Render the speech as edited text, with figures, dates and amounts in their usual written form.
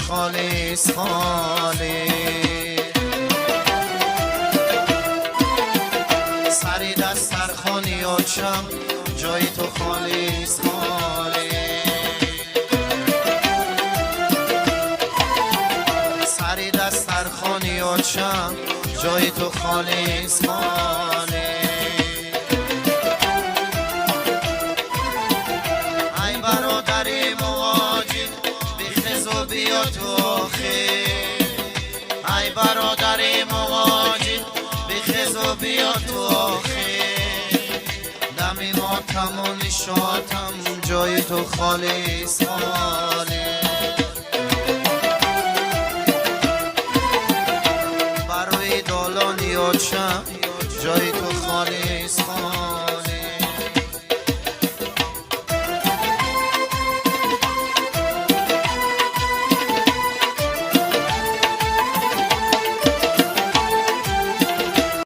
خالص خالی سری دسترخوان یاد شم جای تو خالص خالی سری دسترخوان یاد شم جای تو خالص خالی ای برادر مواجد بخیز و بیا تو آخر ای برادر مواجد بخیز و بیا تو آخر دمی ماتم و نشاتم جای تو خالص خالی بروی دالان یاد شم جای تو خالص خالی